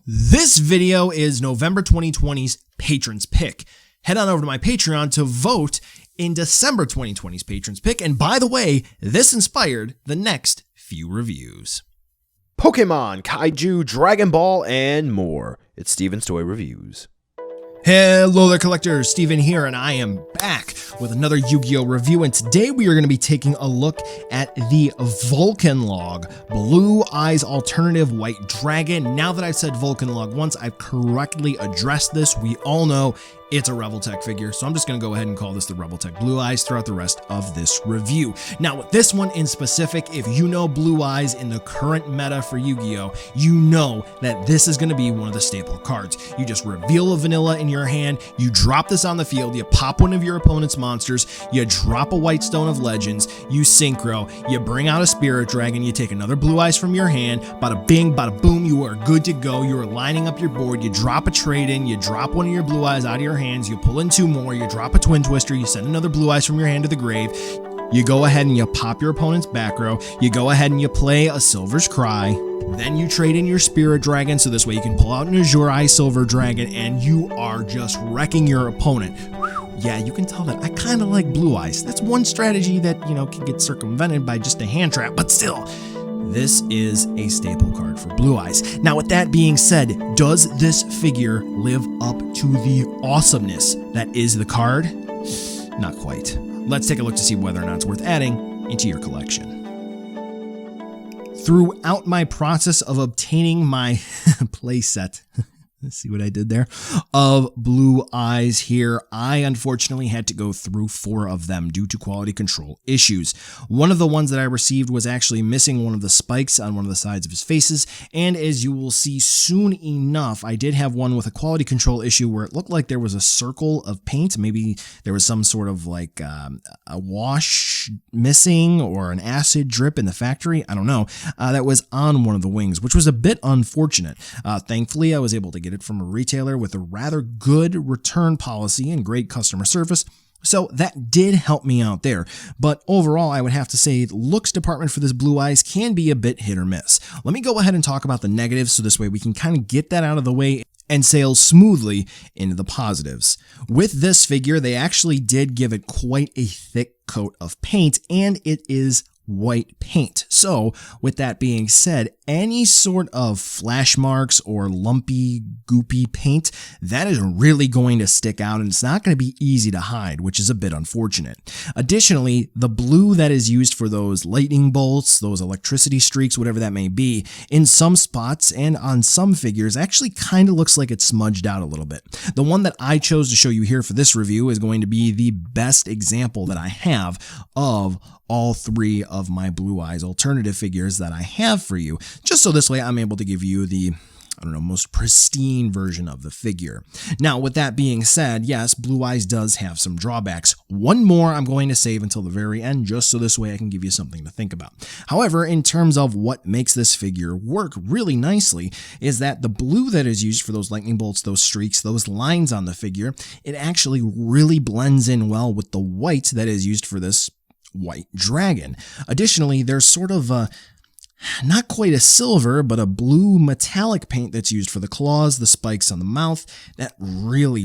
This video is November 2020's Patrons Pick. Head on over to my Patreon to vote in December 2020's Patrons Pick. And by the way, this inspired the next few reviews. Pokemon, Kaiju, Dragon Ball, and more. It's Steven's Toy Reviews. Hello there, collectors. Steven here, and I am back with another Yu-Gi-Oh! Review. And today we are going to be taking a look at the Vulcanlog Blue Eyes Alternative White Dragon. Now that I've said Vulcanlog once, I've correctly addressed this. We all know it's a Reveltech figure, so I'm just going to go ahead and call this the Reveltech Blue Eyes throughout the rest of this review. Now, with this one in specific, if you know Blue Eyes in the current meta for Yu-Gi-Oh!, you know that this is going to be one of the staple cards. You just reveal a vanilla in your hand, you drop this on the field, you pop one of your opponent's monsters, you drop a White Stone of Legends, you synchro, you bring out a Spirit Dragon, you take another Blue Eyes from your hand, bada bing, bada boom, you are good to go. You are lining up your board, you drop a trade-in, you drop one of your Blue Eyes out of your hands, you pull in two more, you drop a Twin Twister, you send another Blue Eyes from your hand to the grave, you go ahead and you pop your opponent's back row, you go ahead and you play a Silver's Cry, then you trade in your Spirit Dragon, so this way you can pull out an Azure Eye Silver Dragon, and you are just wrecking your opponent. Yeah, you can tell that I kind of like Blue Eyes. That's one strategy that, can get circumvented by just a hand trap, but still, this is a staple card for Blue Eyes. Now, with that being said, does this figure live up to the awesomeness that is the card? Not quite. Let's take a look to see whether or not it's worth adding into your collection. Throughout my process of obtaining my playset, let's see what I did there, of Blue Eyes here, I unfortunately had to go through 4 of them due to quality control issues. One of the ones that I received was actually missing one of the spikes on one of the sides of his faces, and as you will see soon enough, I did have one with a quality control issue where it looked like there was a circle of paint. Maybe there was some sort of like a wash missing or an acid drip in the factory, I don't know, that was on one of the wings, which was a bit unfortunate. Thankfully, I was able to get it from a retailer with a rather good return policy and great customer service, so that did help me out there. But overall, I would have to say the looks department for this Blue Eyes can be a bit hit or miss. Let me go ahead and talk about the negatives, so this way we can kind of get that out of the way and sail smoothly into the positives. With this figure, they actually did give it quite a thick coat of paint, and it is white paint. So with that being said, any sort of flash marks or lumpy, goopy paint, that is really going to stick out, and it's not going to be easy to hide, which is a bit unfortunate. Additionally, the blue that is used for those lightning bolts, those electricity streaks, whatever that may be, in some spots and on some figures actually kind of looks like it's smudged out a little bit. The one that I chose to show you here for this review is going to be the best example that I have of all 3 of my Blue Eyes alternative figures that I have for you, just so this way I'm able to give you the most pristine version of the figure. Now, with that being said, yes, Blue Eyes does have some drawbacks. One more I'm going to save until the very end, just so this way I can give you something to think about. However, in terms of what makes this figure work really nicely is that the blue that is used for those lightning bolts, those streaks, those lines on the figure, it actually really blends in well with the white that is used for this white dragon. Additionally, there's sort of a not quite a silver, but a blue metallic paint that's used for the claws, the spikes on the mouth, that really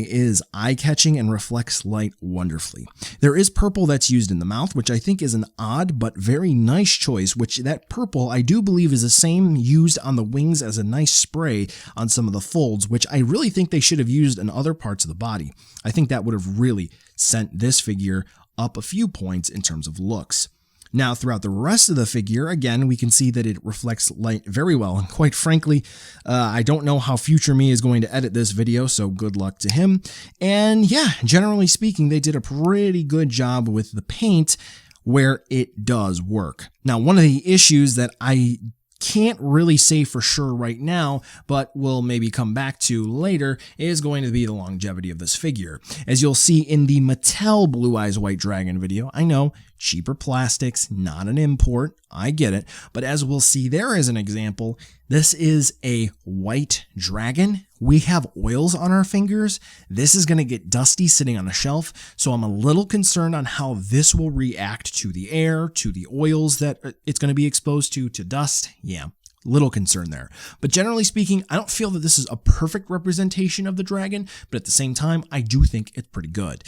is eye-catching and reflects light wonderfully. There is purple that's used in the mouth, which I think is an odd but very nice choice, which that purple I do believe is the same used on the wings as a nice spray on some of the folds, which I really think they should have used in other parts of the body. I think that would have really sent this figure up a few points in terms of looks. Now, throughout the rest of the figure, again, we can see that it reflects light very well, and quite frankly, I don't know how future me is going to edit this video, so good luck to him. And yeah, generally speaking, they did a pretty good job with the paint where it does work. Now, one of the issues that I can't really say for sure right now, but we'll maybe come back to later, is going to be the longevity of this figure. As you'll see in the Mattel Blue Eyes White Dragon video, I know, cheaper plastics, not an import, I get it, but as we'll see there as an example, this is a white dragon. We have oils on our fingers. This is going to get dusty sitting on a shelf, so I'm a little concerned on how this will react to the air, to the oils that it's going to be exposed to dust. Yeah, little concern there. But generally speaking, I don't feel that this is a perfect representation of the dragon, but at the same time, I do think it's pretty good.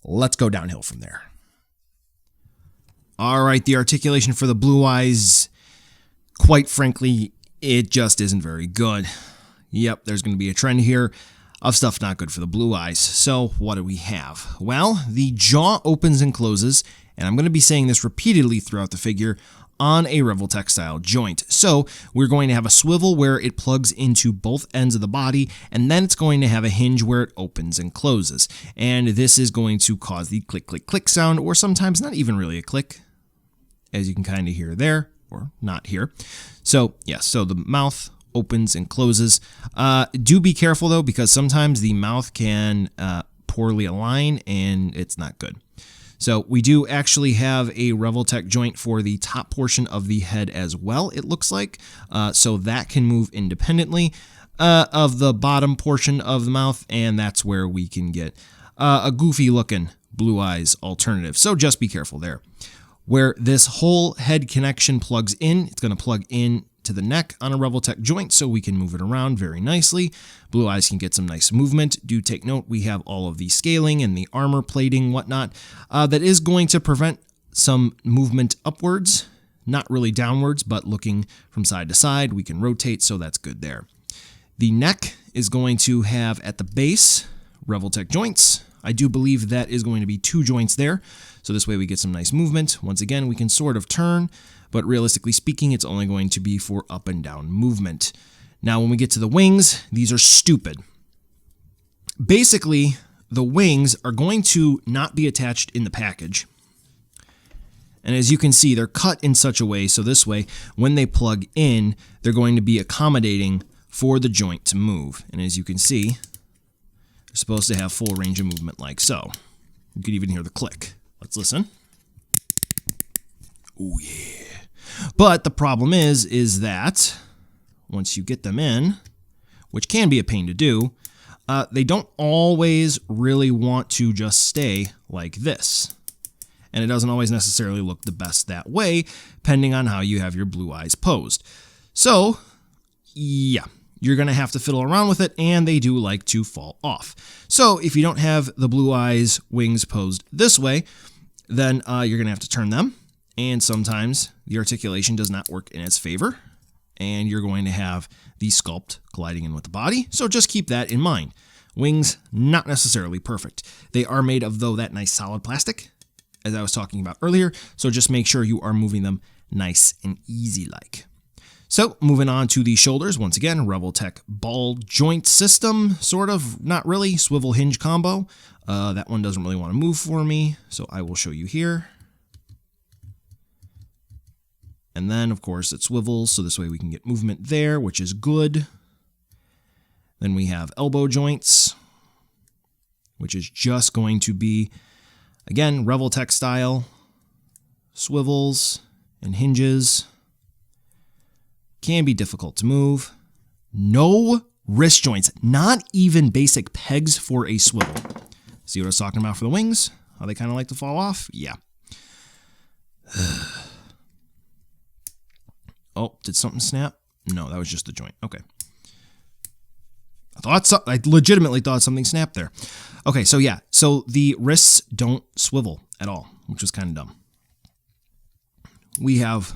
Let's go downhill from there. All right, the articulation for the blue eyes, quite frankly, it just isn't very good. Yep, there's going to be a trend here of stuff not good for the blue eyes. So what do we have? Well, the jaw opens and closes, and I'm going to be saying this repeatedly throughout the figure, on a Revoltech style joint. So we're going to have a swivel where it plugs into both ends of the body, and then it's going to have a hinge where it opens and closes. And this is going to cause the click, click, click sound, or sometimes not even really a click, as you can kind of hear there, or not here. So yes, so the mouth opens and closes. Do be careful though, because sometimes the mouth can poorly align and it's not good. So we do actually have a Revoltech joint for the top portion of the head as well, it looks like. So that can move independently of the bottom portion of the mouth, and that's where we can get a goofy looking blue eyes alternative. So just be careful there. Where this whole head connection plugs in, it's going to plug in to the neck on a Revoltech joint so we can move it around very nicely. Blue eyes can get some nice movement. Do take note, we have all of the scaling and the armor plating, whatnot, that is going to prevent some movement upwards, not really downwards, but looking from side to side. We can rotate, so that's good there. The neck is going to have at the base Revoltech joints. I do believe that is going to be 2 joints there, so this way we get some nice movement. Once again, we can sort of turn, but realistically speaking, it's only going to be for up and down movement. Now, when we get to the wings, these are stupid. Basically, the wings are going to not be attached in the package. And as you can see, they're cut in such a way, so this way, when they plug in, they're going to be accommodating for the joint to move. And as you can see, they're supposed to have full range of movement like so. You could even hear the click. Let's listen. Oh yeah. But the problem is that once you get them in, which can be a pain to do, they don't always really want to just stay like this. And it doesn't always necessarily look the best that way, depending on how you have your blue eyes posed. So, yeah, you're going to have to fiddle around with it, and they do like to fall off. So if you don't have the blue eyes wings posed this way, then you're going to have to turn them. And sometimes the articulation does not work in its favor, and you're going to have the sculpt colliding in with the body. So just keep that in mind. Wings, not necessarily perfect. They are made of, though, that nice solid plastic, as I was talking about earlier. So just make sure you are moving them nice and easy like. So moving on to the shoulders, once again, Revoltech ball joint system, sort of, not really, swivel hinge combo. That one doesn't really want to move for me, so I will show you here. And then, of course, it swivels, so this way we can get movement there, which is good. Then we have elbow joints, which is just going to be, again, Revoltech style, swivels and hinges. Can be difficult to move. No wrist joints, not even basic pegs for a swivel. See what I was talking about for the wings? How they kind of like to fall off? Yeah. Oh, did something snap? No, that was just the joint. Okay. I legitimately thought something snapped there. Okay, so yeah. So the wrists don't swivel at all, which was kind of dumb. We have,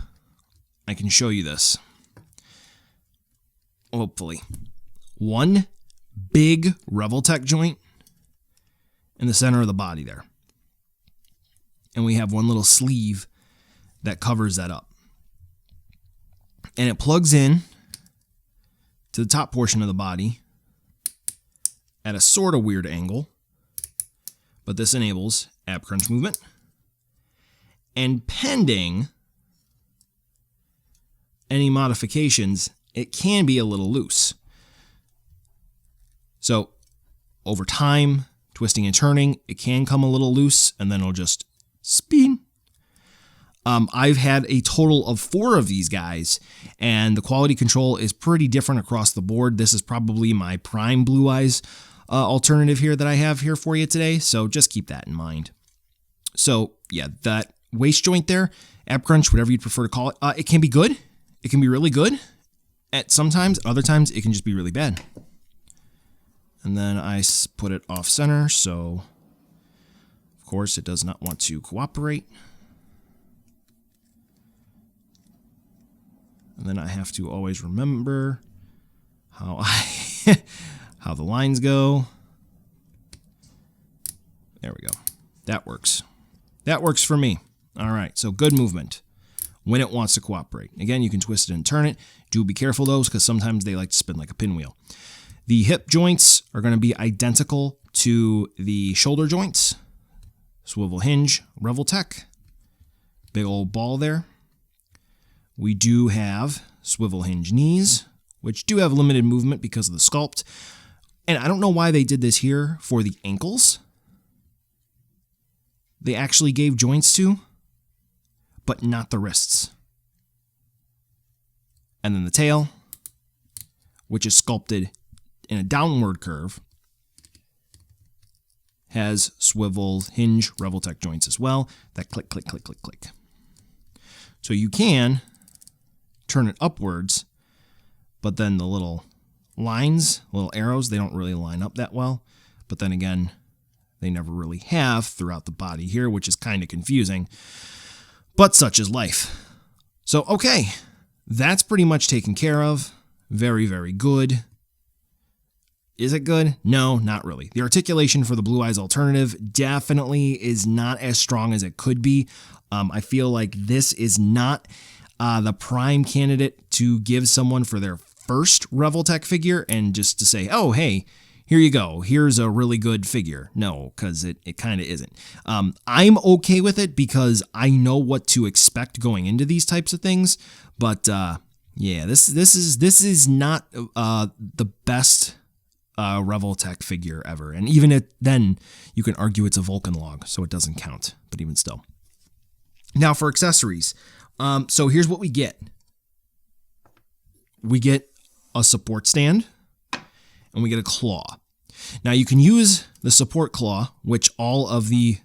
I can show you this. Hopefully. One big Revoltech joint in the center of the body there. And we have one little sleeve that covers that up. And it plugs in to the top portion of the body at a sort of weird angle, but this enables ab crunch movement. And pending any modifications, it can be a little loose. So over time, twisting and turning, it can come a little loose, and then it'll just spin. I've had a total of 4 of these guys, and the quality control is pretty different across the board. This is probably my prime blue eyes alternative here that I have here for you today, so just keep that in mind. So yeah, that waist joint there, ab crunch, whatever you'd prefer to call it, it can be good. it can be really good at sometimes, other times it can just be really bad. And then I put it off center, so of course it does not want to cooperate. And then I have to always remember how how the lines go. There we go. That works. That works for me. All right, so good movement when it wants to cooperate. Again, you can twist it and turn it. Do be careful, though, because sometimes they like to spin like a pinwheel. The hip joints are going to be identical to the shoulder joints. Swivel hinge, Revoltech. Big old ball there. We do have swivel hinge knees, which do have limited movement because of the sculpt. And I don't know why they did this here for the ankles. They actually gave joints to, but not the wrists. And then the tail, which is sculpted in a downward curve, has swivel hinge Revoltech joints as well that click, click, click, click, click. So you can turn it upwards, but then the little lines, little arrows, they don't really line up that well. But then again, they never really have throughout the body here, which is kind of confusing. But such is life. So, okay, that's pretty much taken care of. Very, very good. Is it good? No, not really. The articulation for the Blue Eyes alternative definitely is not as strong as it could be. I feel like this is not the prime candidate to give someone for their first Revoltech figure and just to say, oh, hey, here you go. Here's a really good figure. No, because it kind of isn't. I'm okay with it because I know what to expect going into these types of things. But yeah, this is not the best Revoltech figure ever. And even then, you can argue it's a Vulcanlog, so it doesn't count. But even still. Now for accessories. So here's what we get. We get a support stand. And we get a claw. Now you can use the support claw, which all of the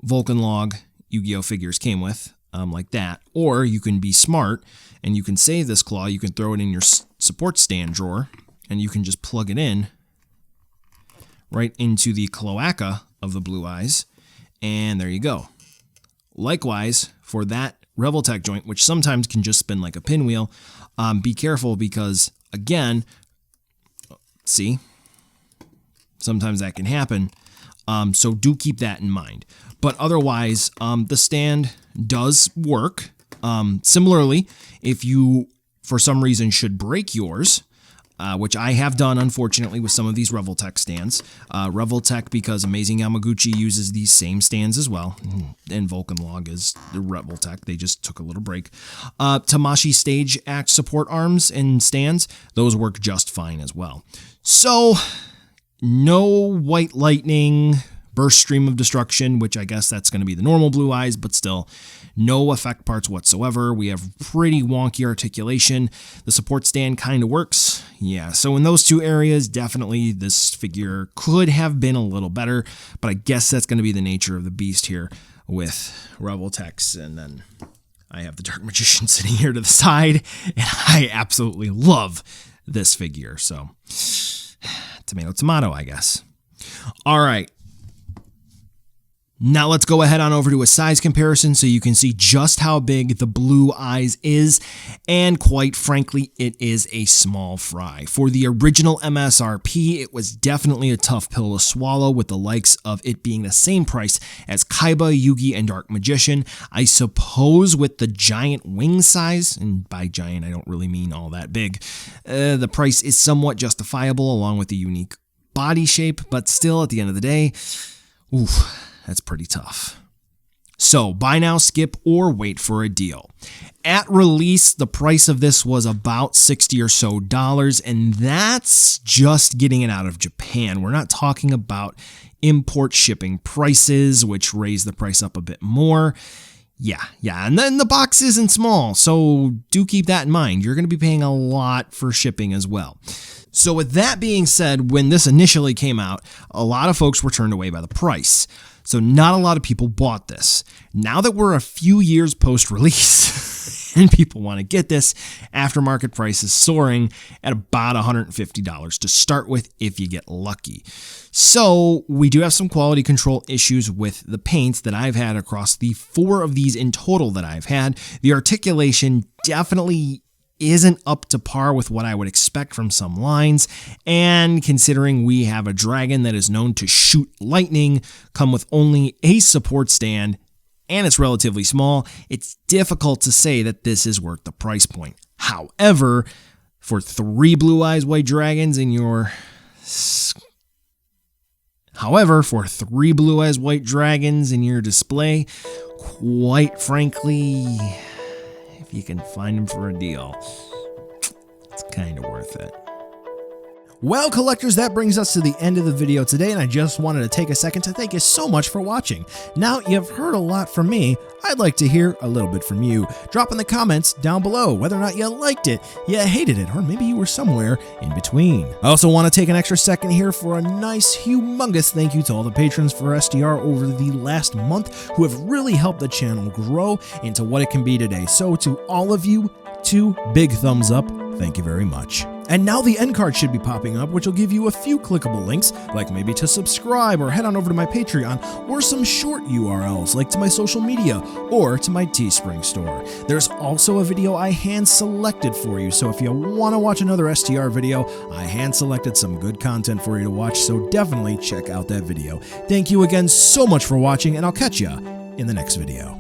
Vulcanlog Yu-Gi-Oh figures came with, like that. Or you can be smart and you can save this claw. You can throw it in your support stand drawer and you can just plug it in right into the cloaca of the Blue Eyes. And there you go. Likewise, for that Revoltech joint, which sometimes can just spin like a pinwheel, be careful because, again, see, sometimes that can happen. So do keep that in mind. But otherwise, the stand does work. Similarly, if you, for some reason, should break yours, which I have done, unfortunately, with some of these Revoltech stands. Revoltech, because Amazing Yamaguchi uses these same stands as well, and Vulcanlog is the Revoltech. They just took a little break. Tamashii Stage Act support arms and stands, those work just fine as well. So, no white lightning, burst stream of destruction, which I guess that's going to be the normal Blue Eyes, but still, no effect parts whatsoever. We have pretty wonky articulation. The support stand kind of works. Yeah, so in those two areas, definitely this figure could have been a little better, but I guess that's going to be the nature of the beast here with Revoltechs. And then I have the Dark Magician sitting here to the side, and I absolutely love this figure. So, tomato, tomato, I guess. All right. Now let's go ahead on over to a size comparison so you can see just how big the Blue Eyes is, and quite frankly, it is a small fry. For the original MSRP, it was definitely a tough pill to swallow with the likes of it being the same price as Kaiba, Yugi, and Dark Magician. I suppose with the giant wing size, and by giant I don't really mean all that big, the price is somewhat justifiable along with the unique body shape, but still at the end of the day, oof. That's pretty tough. So buy now, skip, or wait for a deal. At release, the price of this was about $60 or so, and that's just getting it out of Japan. We're not talking about import shipping prices, which raise the price up a bit more. Yeah, and then the box isn't small, so do keep that in mind. You're going to be paying a lot for shipping as well. So with that being said, when this initially came out, a lot of folks were turned away by the price. So not a lot of people bought this. Now that we're a few years post-release, and people want to get this. Aftermarket price is soaring at about $150 to start with if you get lucky. So we do have some quality control issues with the paints that I've had across the 4 of these in total that I've had. The articulation definitely isn't up to par with what I would expect from some lines, and considering we have a dragon that is known to shoot lightning, come with only a support stand, and it's relatively small, it's difficult to say that this is worth the price point. However, for 3 Blue Eyes White Dragons in your display, quite frankly, if you can find them for a deal, it's kind of worth it. Well, collectors, that brings us to the end of the video today, and I just wanted to take a second to thank you so much for watching. Now, you've heard a lot from me. I'd like to hear a little bit from you. Drop in the comments down below whether or not you liked it, you hated it, or maybe you were somewhere in between. I also want to take an extra second here for a nice, humongous thank you to all the patrons for STR over the last month who have really helped the channel grow into what it can be today. So to all of you, 2 big thumbs up. Thank you very much. And now the end card should be popping up, which will give you a few clickable links, like maybe to subscribe or head on over to my Patreon, or some short URLs like to my social media or to my Teespring store. There's also a video I hand selected for you, so if you want to watch another STR video, I hand selected some good content for you to watch, so definitely check out that video. Thank you again so much for watching, and I'll catch ya in the next video.